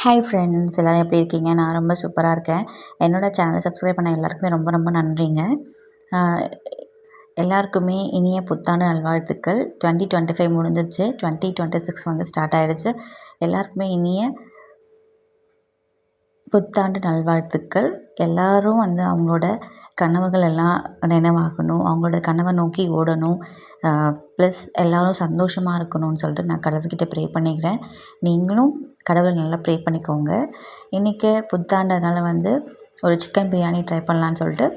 Hi friends, எல்லோரும் எப்படி இருக்கீங்க? நான் ரொம்ப சூப்பராக இருக்கேன். என்னோடய சேனலை சப்ஸ்கிரைப் பண்ண எல்லாருக்குமே ரொம்ப ரொம்ப நன்றிங்க. எல்லாருக்குமே இனிய புத்தாண்டு நல்வாழ்த்துக்கள். 2025 முடிஞ்சிருச்சு. 2026 வந்து ஸ்டார்ட் ஆகிடுச்சு. எல்லாருக்குமே இனிய புத்தாண்டு நல்வாழ்த்துக்கள். எல்லோரும் வந்து அவங்களோட கனவுகள் எல்லாம் நினைவாகணும், அவங்களோட கனவை நோக்கி ஓடணும், ப்ளஸ் எல்லோரும் சந்தோஷமாக இருக்கணும்னு சொல்லிட்டு நான் கடவுள்கிட்ட ப்ரே பண்ணிக்கிறேன். நீங்களும் கடவுளை நல்லா ப்ரே பண்ணிக்கோங்க. இன்றைக்கி புத்தாண்டதுனால வந்து ஒரு சிக்கன் பிரியாணி ட்ரை பண்ணலான்னு சொல்லிட்டு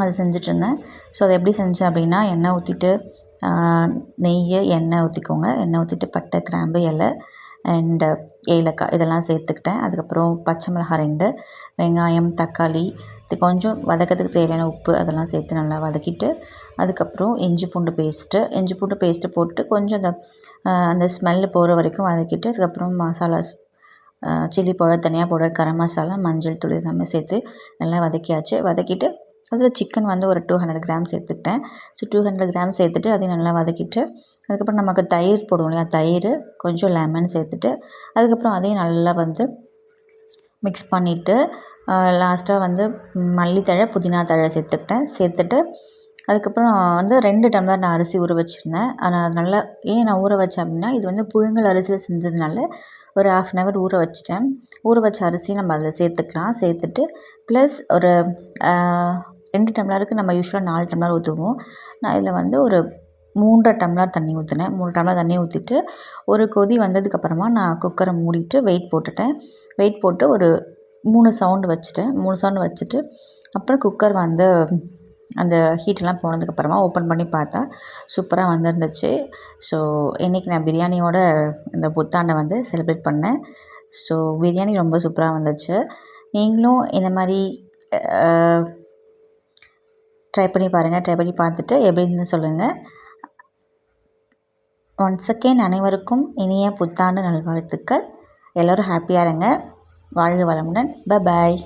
அது செஞ்சிட்ருந்தேன். ஸோ அதை எப்படி செஞ்சேன் அப்படின்னா, எண்ணெய் ஊற்றிட்டு நெய், எண்ணெய் ஊற்றிக்கோங்க. எண்ணெய் ஊற்றிட்டு பட்டை, கிராம்பு, இலை அண்டு ஏலக்காய் இதெல்லாம் சேர்த்துக்கிட்டேன். அதுக்கப்புறம் பச்சை மிளகாய் 2, வெங்காயம், தக்காளி, இது கொஞ்சம் வதக்கிறதுக்கு தேவையான உப்பு அதெல்லாம் சேர்த்து நல்லா வதக்கிட்டு, அதுக்கப்புறம் இஞ்சி பூண்டு பேஸ்ட்டு போட்டு கொஞ்சம் அந்த ஸ்மெல்லு போகிற வரைக்கும் வதக்கிட்டு, அதுக்கப்புறம் மசாலாஸ் சில்லி பவுடர், தனியா பவுடர், கரம் மசாலா, மஞ்சள் தூள் எல்லாமே சேர்த்து நல்லா வதக்கியாச்சு. வதக்கிட்டு அதில் சிக்கன் வந்து ஒரு 200 கிராம் சேர்த்துக்கிட்டேன். ஸோ 200 கிராம் சேர்த்துட்டு அதையும் நல்லா வதக்கிட்டு, அதுக்கப்புறம் நமக்கு தயிர் போடுவோம் இல்லையா, தயிர், கொஞ்சம் லெமன் சேர்த்துட்டு, அதுக்கப்புறம் அதையும் நல்லா வந்து மிக்ஸ் பண்ணிவிட்டு, லாஸ்ட்டாக வந்து மல்லித்தழை, புதினா தழை சேர்த்துட்டு அதுக்கப்புறம் வந்து 2 டம்ளர் நான் அரிசி ஊற வச்சுருந்தேன். ஆனால் அது நல்லா ஏன் நான் ஊற வச்சேன் அப்படின்னா, இது வந்து புழுங்கல் அரிசியில் செஞ்சதுனால ஒரு 1/2 ஹவர் ஊற வச்சுட்டேன். ஊற வச்ச அரிசி நம்ம அதில் சேர்த்துக்கலாம். சேர்த்துட்டு ப்ளஸ் ஒரு 2 டம்ளருக்கு நம்ம யூஸ்வலாக 4 டம்ளர் ஊற்றுவோம். நான் இதில் வந்து ஒரு 3 டம்ளர் தண்ணி ஊற்றினேன். 3 டம்ளர் தண்ணி ஊற்றிட்டு ஒரு கொதி வந்ததுக்கப்புறமா நான் குக்கரை மூடிட்டு வெயிட் போட்டு ஒரு 3 சவுண்டு வச்சுட்டேன். 3 சவுண்டு வச்சுட்டு அப்புறம் குக்கர் வந்து அந்த ஹீட்டெல்லாம் போனதுக்கப்புறமா ஓப்பன் பண்ணி பார்த்தா சூப்பராக வந்துருந்துச்சு. ஸோ இன்றைக்கி நான் பிரியாணியோட இந்த புத்தாண்டை வந்து செலிப்ரேட் பண்ணேன். ஸோ பிரியாணி ரொம்ப சூப்பராக வந்துச்சு. நீங்களும் இந்த மாதிரி ட்ரை பண்ணி பாருங்கள். ட்ரை பண்ணி பார்த்துட்டு எப்படி இருந்துன்னு சொல்லுங்கள். ஒன்ஸ் அகெயின் அனைவருக்கும் இனிய புத்தாண்டு நல்வாழ்த்துக்கள். எல்லோரும் ஹாப்பியாக இருங்க. வாழ்க வளமுடன். பாய்.